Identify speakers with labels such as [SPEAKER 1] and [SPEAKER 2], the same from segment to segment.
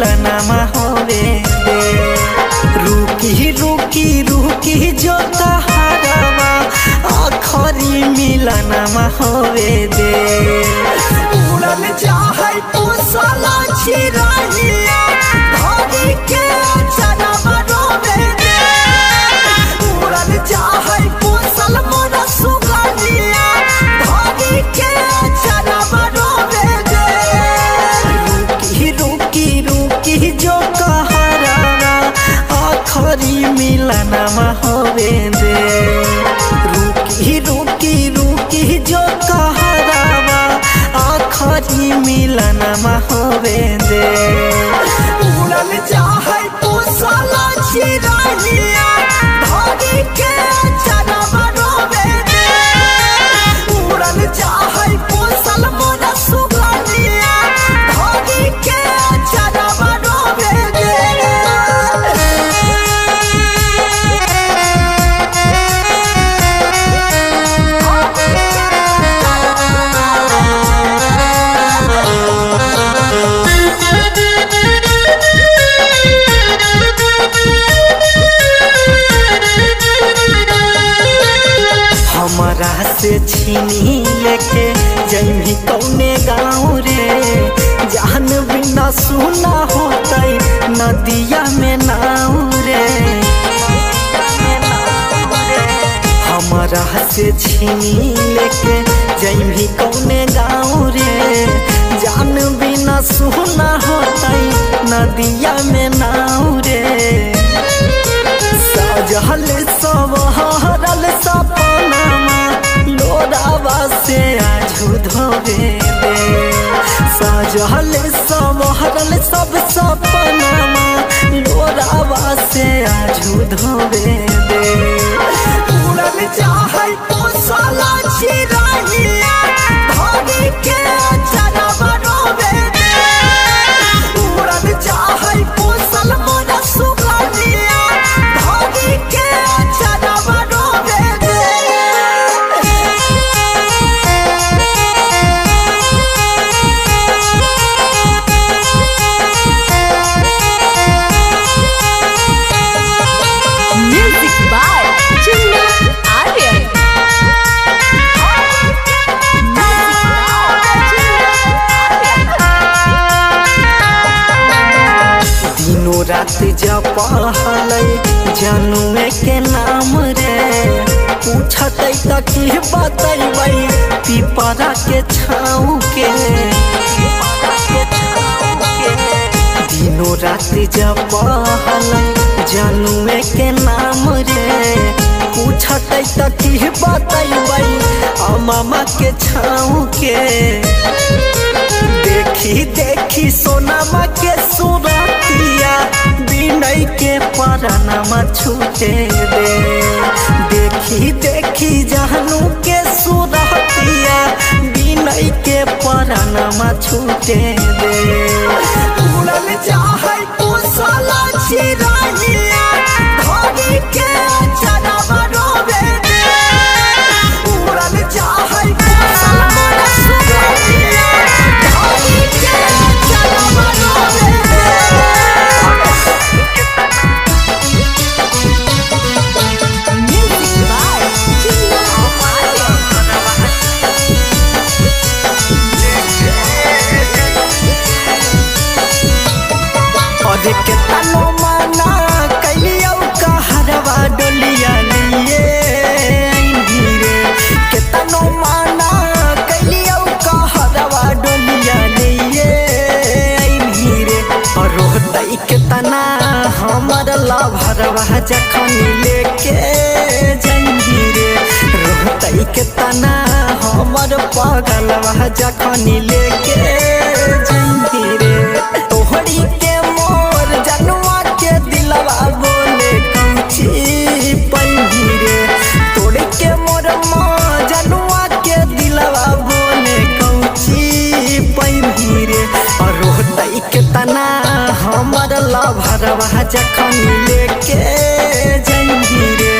[SPEAKER 1] मिलनमा होवे दे। रुकी रुकी रुकी जो तहारवा आखरी मिलनमा होवे दे। उड़न चाहे पूसला चिरैया धरी के चरवा रोवे दे। उड़न चाहे पूसल मोर सुगनिया धरी के चरवा रोवे दे। रुकी रुकी रुकी जो कहरवा आखरी मिलनमा होवे दे। रुकी रुकी रुकी जो कहरवा आखरी मिलनमा होवे दे। उड़न चाहे पूसला चिरैया धरी के चरवा रोवे दे। उड़न चाहे पूसल मोर सुगनिया धरी के चरवा रोवे दे। हमरा से छीनी लेके जइमी कौने गाँव रे। जान बिना सुना होतै नदिया में नाव रे। हमरा से छीनी लेके जइमी कौने गाँव रे। जान बिना सुना होतै नदिया में नाव रे। सजल सवरल सपनामा लोरावा से आजू धोवे दे। सजल सवरल सब सपनामा लोरावा से आजू धोवे दे। उड़न चाहे पूसला चिरैया धरी के चरवा रोवे दे। उड़न चाहे पूसल मोर सुगनिया धरी के चरवा रोवे दे।
[SPEAKER 2] Music by Chinna Aryan.
[SPEAKER 1] दिनों रात जपहलै जनुए के नाम रे। पूछतै त की बतैबै पिपरा के छाँव के। दिनों रात जपहलै जनुए के नाम रे। पूछतै त की बतैबै मामा के छाँव के। देखी देखी सोनामा के सूरतिया बिनय के परनमा छूटे दे। देखी देखी जानू के सूरतिया बिनय के परनमा छूटे दे। उड़न चाहे पूसला चिरैया धरी के चरवा रोवे दे। उड़न चाहे पूसल मोर सुगनिया धरी के चरवा रोवे दे।
[SPEAKER 2] Music by Chinna Aryan.
[SPEAKER 1] अरे के तनो माना कलियो कहरवा डोलिया लिए रे। के तनो माना कलियो कहरवा डोलिया लिए रे। और रोहतै के तना हमर लभरवा जखन लेके जइही रे। रोहतै के तना हमर पगलवा जखन लेके जइही रे। तोहरी के मोर जनुआ के दिलवा बोले कौची पैही रे। तोड़ के मोर माँ जनुआ के दिलवा बोले कौची पैही रे। और रोहतै के तना हमर लभरवा जखन लेके जइही रे।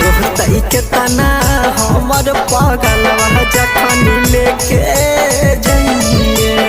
[SPEAKER 1] रोहतै के तना हमर पगलवा जखन लेके जइही रे।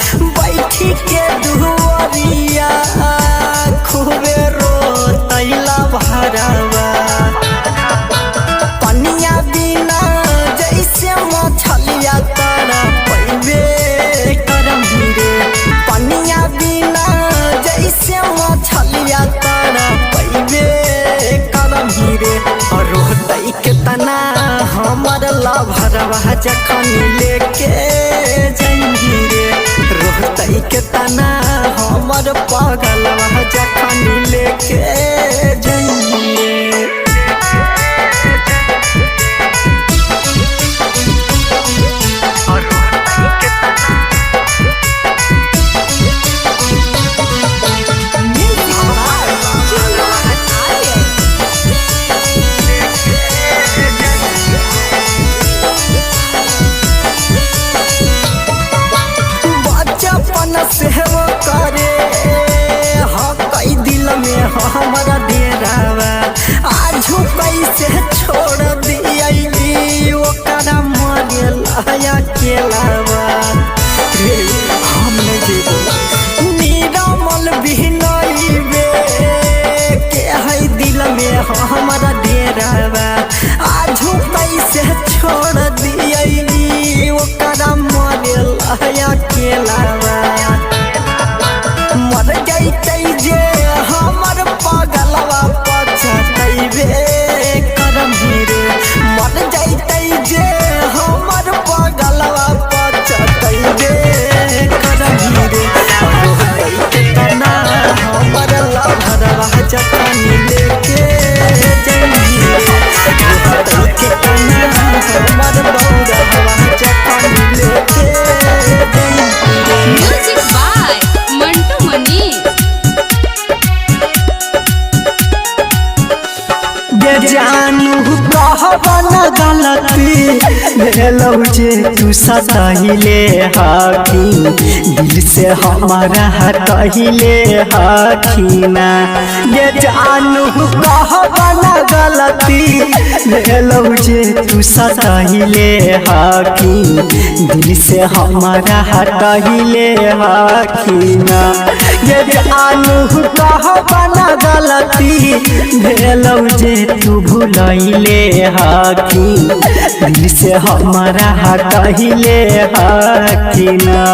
[SPEAKER 1] बैठी के दुआरिया खूबे रोतैला भरवा पनिया बिना जैसे मछलिया तारा पैबे करम हीरे पनिया बिना जैसे मछलिया तारा पैबे करम हीरे रोहतई के तना हमर लभरवा जखन लेके जंगी रे रोहतई के तना हमर पगलवा जखन लेके जंगी रे सेवा करे कई दिल में हमारा डेरावा आजू कैसे छोड़ दिया ओकरा मरे लाया केलावा रे हम नहीं जेबो निरामल बिनइबे के है दिल में हमारा डेरावा आजू कैसे छोड़ दिया ओकरा मरे लाया केलावा मर जैतै जे हमर पगलवा पछतैबे करम हीरे मर जैतै जे हमर पगलवा पछतैबे करम हीरे रोहतै के तना हमर लभरवा जखन लेके जंगी रोहतै के तना हमर बौरवा जखन लेके जंगी
[SPEAKER 2] म्यूजिक बाय मंटू मनी
[SPEAKER 1] जानू कहबन गलती भेलौ जे तू सताहिले हकी दिल से हमारा हटहिले हकीना ये जानू कहबन गलती भेलौ जे तू सताहिले हकी दिल से हमारा हटहिले हकीना ये जानू कहबन गलती भेलौ जे तू भूलैले हकी दिल से हमारा हटहिले हकीना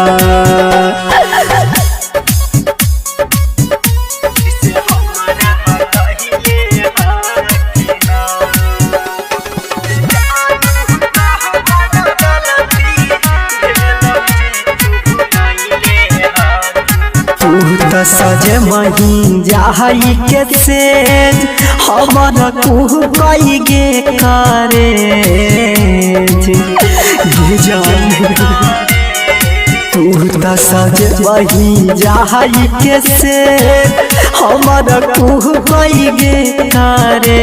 [SPEAKER 1] सजे मही जाई के सेज हमर कुह कई गे करे जान तू त सजे मही जाई के सेज हमर कुह कई गे करे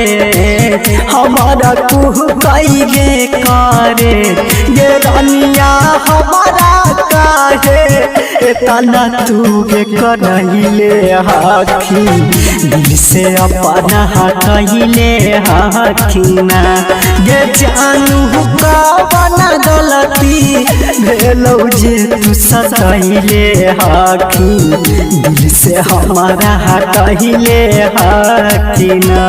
[SPEAKER 1] हमर कुह कई गे करे ये रानिया हमारा काहे तना तू के करहिले हकी दिल से अपना हटहिले हकीना गे जानू कहबन गलती भेलौ जे तू सताहिले हकी दिल से हमारा हटहिले हकीना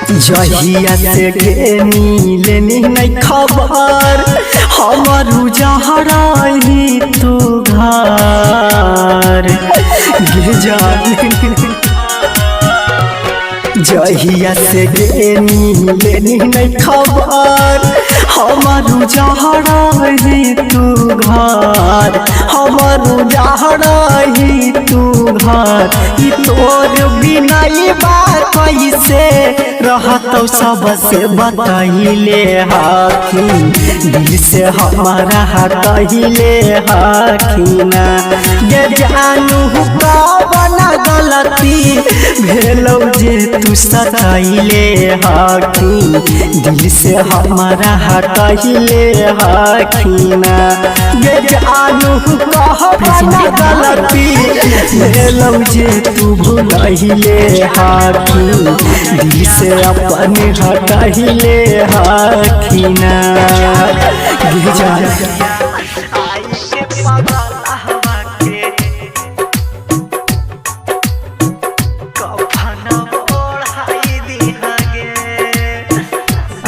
[SPEAKER 1] जहिया से गेनी लेनी नहीं खबर हमर उजहराही तू घर गे जान जहिया से गेनी लेनी नहीं खबर हमर उजहराही तू घर हमर उजाड़ही तू घर ई तोर बिना बा कैसे रहतौ सबसे बताइले हखिन दिल से हमारा हटहिले हखिना ये जानू कवन गलती भेलौ जे तू सताइले हखिन दिल से हमारा हटहिले हखिना ये जानू कवन गलती भेलौ जे तू भुलहिले हखिन दिल से अपने हटहिले हखिना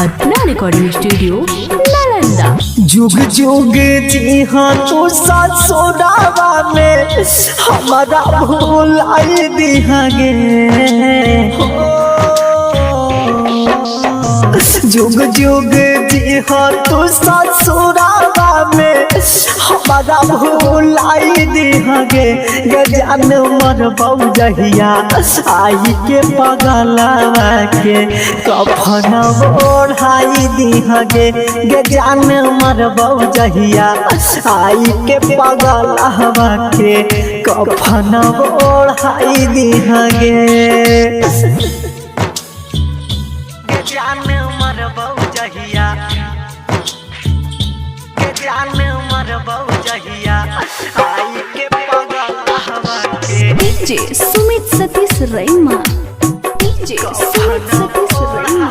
[SPEAKER 2] अपना रिकॉर्डिंग स्टूडियो नालंदा।
[SPEAKER 1] जुग जुग जी हाँ तू ससुरावा में हमारा भुलाई दिहागे जुग जुग जी हाँ तू ससुरावा में हमारा भुलाई दिहागे गजान मर बउजहिया आई के पगलावा के कफन ओढ़ाई दिहागे गजान मर बउजहिया आई के पगलावा के कफन ओढ़ाई दिहागे गजान मर बउजहिया आई के पगलावा के
[SPEAKER 2] डीजे सुमित सतीश रैमा डीजे सुमित सतीश रैमा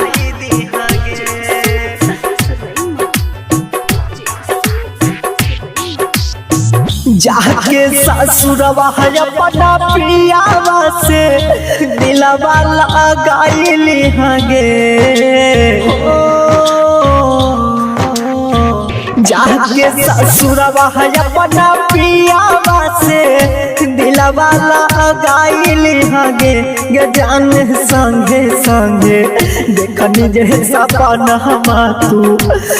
[SPEAKER 1] जाके ससुरवा अपना प्रियावा से दिलवा लगाइली हगे जाके ससुरवा अपना प्रियावा से दिलवा लगाइली हगे गजान संगे संगे देखनी जे सपना तू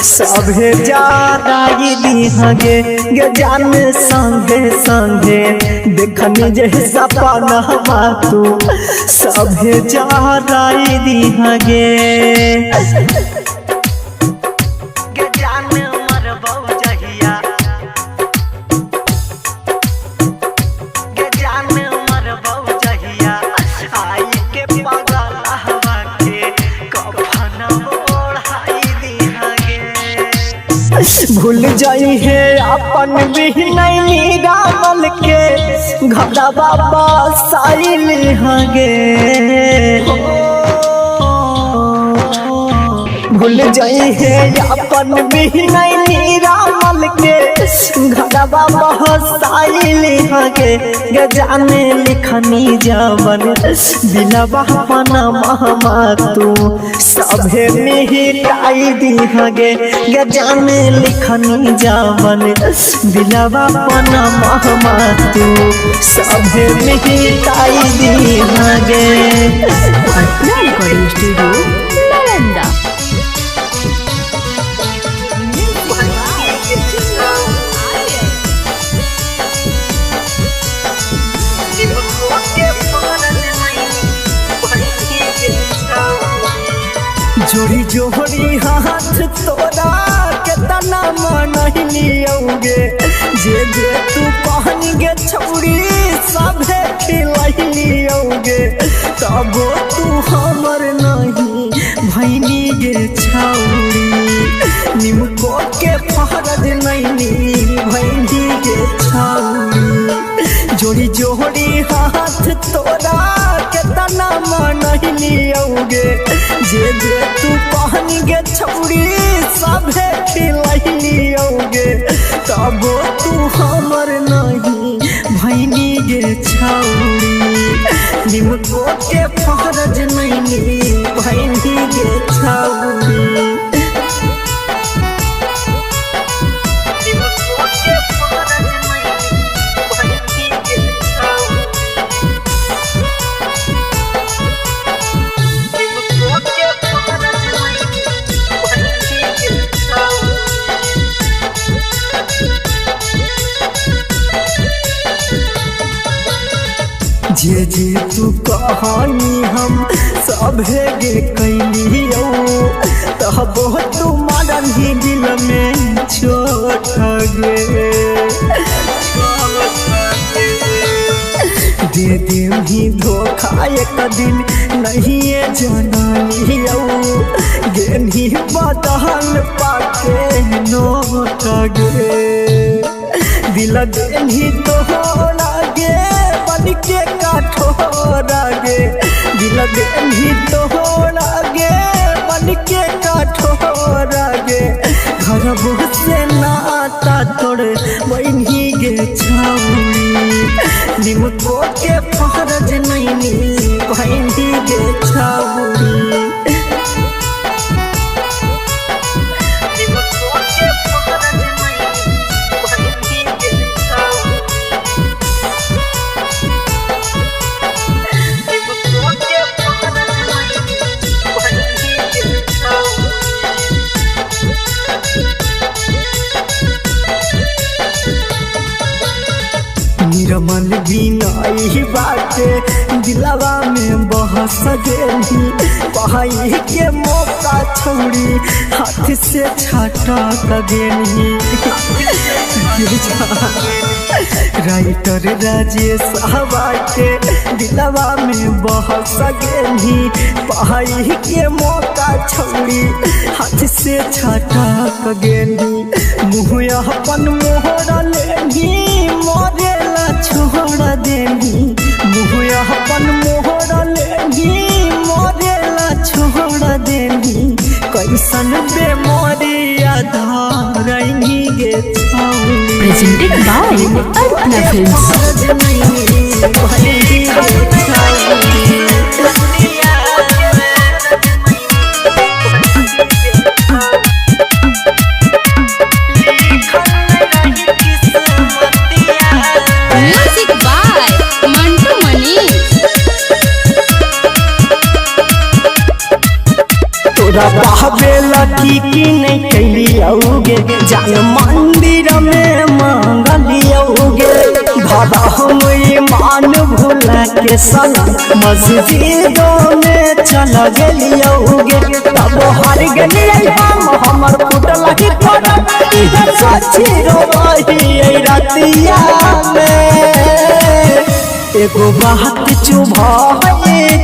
[SPEAKER 1] सभे जाई हगे गजान संगे संगे देखनी जे सपना तू सभे जाई हगे भूल जाई है अपन भी नहीं रामल के घड़ा बाबा साइल हगे भूल जाई है अपन भी नहीं रामल के घड़ा बाबा साइल हगे गजाने लिखनी जावन बिलवा पना महमा तू सभे मिटाई दी हगे गजाने लिखनी जावन बिलवा पना महमा तू सभे मिटाई दी हगे
[SPEAKER 2] अपना रिकॉर्डिंग स्टूडियो नालंदा।
[SPEAKER 1] जोड़ी जोड़ी हाथ तोरा के तना मनहिनी औगे जे जे तू पानी गे छौरी सभे खिलैनी औगे तब तू हमर नहीं भैनी गे छौरी निमको के फरज नहीं भैनी गे छौरी जोड़ी जोड़ी हाथ तोरा के तना मनहिनी औगे जे जे तू पानी गे छौरी सभे खिलैनी औगे तब तू हमर नहीं भैनी गे छौरी निमको के फरज नहीं भैनी गे छौरी जे जे तू कहानी हम सभे गे कैलियो तब तुम्हारा ही दिल में छोट गे दे दे ही धोखा एक दिन नहीं जाना लियो गेनी बदल पाके नोट गे दिल देनी तोहरा गे बन के काठोरा गे दिल देनी तोहरा गे बन के काठोरा गे घर से नाता तोड़े बहनी गे छाउरी निमको के फरज नहीं बहनी गे छाउरी निरमल बिनाई बाटे दिलवा में बहस गेली पहाई के मौका छोड़ी हाथ से छाटा गेली राइटर राजेश के दिलवा में बहस गेली पहाई के मौका छोड़ी हाथ से छाटा गेली मुँह अपन मोहरा लेगी मोरेला छोड़ देगी मुँह अपन मोहरा लेगी मोरेला छोड़ देगी कैसन बेमोरिया धारनी गे
[SPEAKER 2] Presented by Arpana Films. Music by Mantu Manish.
[SPEAKER 1] तोरा बहबेला की नहीं कैलियोगे जान मंदिर में मांगलियोगे धारा हम ईमान भूला के संग मस्जिदों में चल गलियोगे तब हार गलिए हमर फुटल ही पड़त इधर सच्ची रोही रतिया में एगो बात चुभा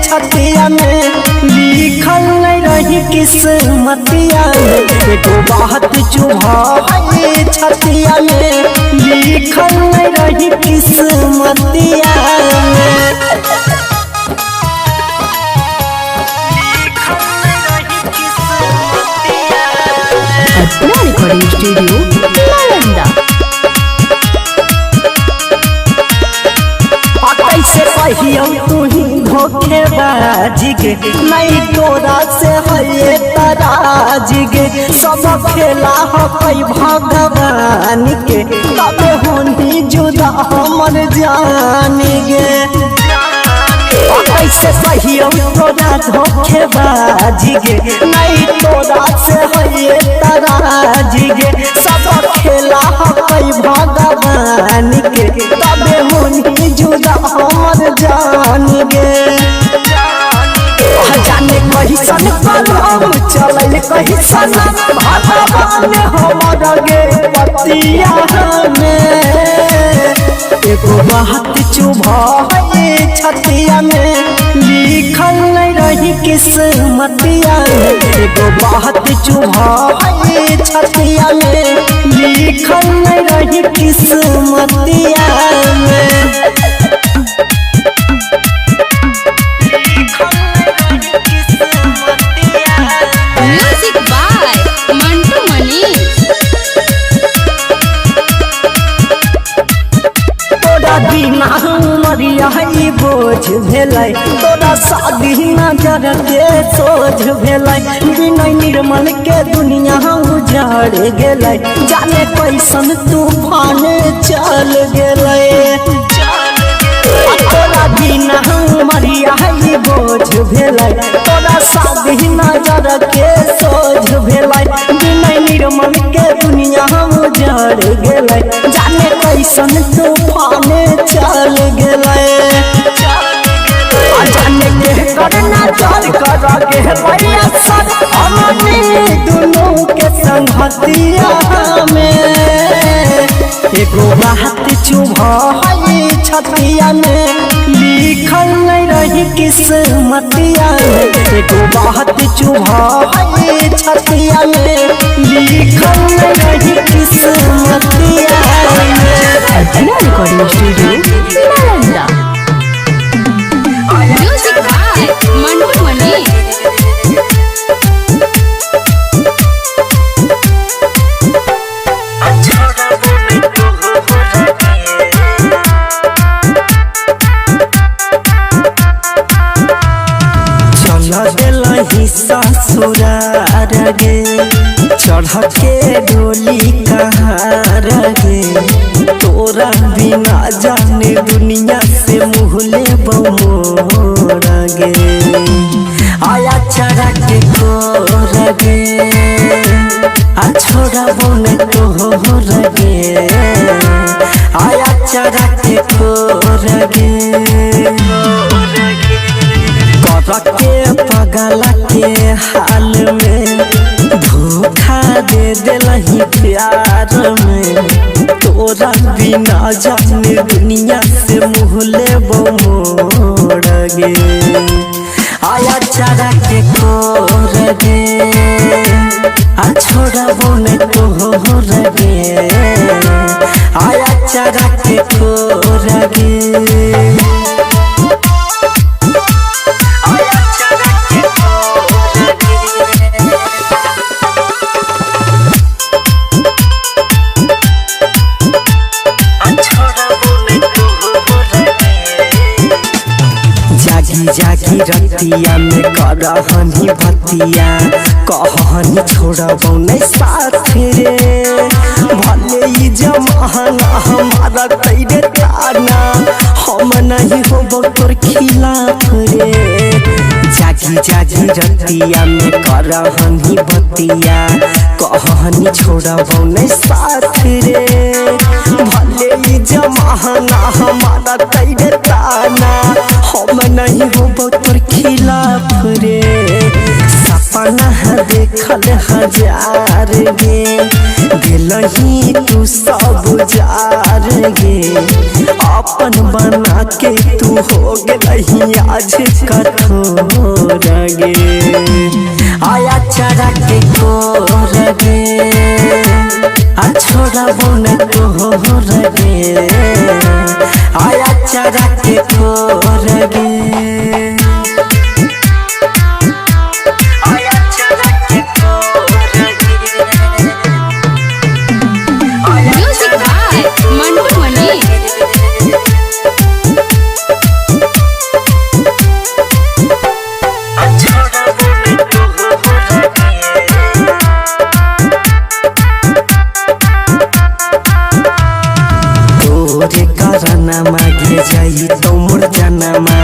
[SPEAKER 1] छतिया में लिखल नहीं रही किस्मतिया में एगो बात चुभा छतिया में लिखल नहीं रही किस्मतिया में
[SPEAKER 2] Arpana Recording Studio, Nalanda.
[SPEAKER 1] कैसे कहियो तू ही धोखेबाजी गे नहीं तोरा से है तराजी गे सब खेला हो कई भगवान के तब होनी जुदा हमर जान गे कैसे कहियो तोरा धोखेबाजी गे नहीं तोरा से है तराजी गे सब खेला हो कई भगवान के तब होनी जुदा हमर जान गे जाने कहिसन कलम चल कहिसन भगवान हमर गे पतिया में एगो बात चुभा छतिया में लिखल नहीं रही किस्मतिया में एगो बात चुभा छतिया में लिखल नहीं रही किस्मतिया में
[SPEAKER 2] Music by Mantu Manish.
[SPEAKER 1] तोरा बिना मरिया ही बोझ भेलै तोरा शादी नजर के सोझ भेलै बिना निर्मल के दुनिया उजाड़ गेलै जाने कैसन तूफान चल गेलै तोरा बिना मरिया ही बोझ भेलै तोरा शादी नजर के सोझ भेलै बिना निर्मल के दुनिया उजाड़ गेलै जाने कैसन तूफान चल गेलै। रहतिया में एगो बात चुभई छतिया में लिखल नहीं रही किस्मतिया में एगो बात चुभई छतिया में लिखल नहीं रही किस्मतिया में।
[SPEAKER 2] Archana recording studio Nalanda. Music by Mantu Mani.
[SPEAKER 1] ससुरार गे चढ़ के डोली कहाँ गे तोरा बिना जाने दुनिया से मुहले बमोड़ गे आया चढ़ा के कोर गे आ छोड़ा बोने तोहर गे आया चढ़ा के कोर गे के पगला के हाल में धोखा दे दिलही प्यार में तोरा बिना जाने दुनिया से मुहले बमोड़ गे आया चढ़ा के कोर गे आ छोड़ा बोने तोहर गे आया चढ़ा के कोर गे। जागी रतिया में करहनी भतिया कहनी छोड़बौ नहीं साथ रे भले ही जमाना हमारा तैरे ताना हम नहीं होबो तोर खिलाफ रे जागी जागी रतिया में करहनी भतिया कहनी छोड़बौ नहीं साथ रे भले ही जमाना हमारा तैरे ताना हम नहीं होबो तोर खिलाफ रे सपना देखल हजार गे दिलही तू सब जार गे अपन बना के तू हो गेलही आज कठोर गे आया चढ़ा के कोर गे आ छोड़ा बोने तोहर गे आया चढ़ा के कोर गे।
[SPEAKER 2] म्यूजिक बाय मंटू मनी।
[SPEAKER 1] तोरे करना मागे जाई तो मोर जनमा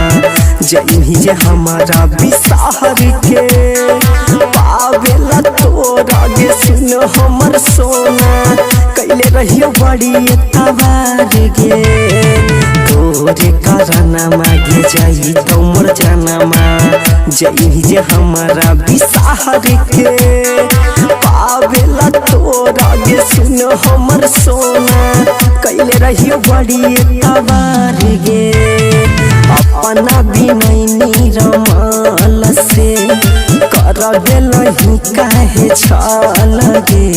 [SPEAKER 1] जई जे हमारा विसार के पावेला तोरा गे सुन हमर सोना कैले रहियो बड़ी तवार गे तोरे करना मागे जाई तो मोर जनमा जई जे हमारा विसार के पावेला तोरा गे सुन हमर सोना कैले रहियो बड़ी तवार गे अपना भी नहीं रमाल से कर दिलही काहे छल गे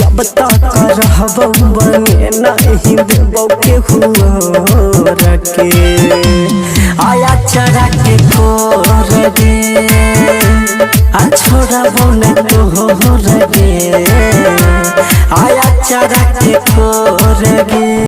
[SPEAKER 1] जब तक रहबौ बने नहीं देबौ के हुआ के आया चढ़ा के कोर गे आ छोड़ा बोने तोहर गे आया चढ़ा के कोर गे।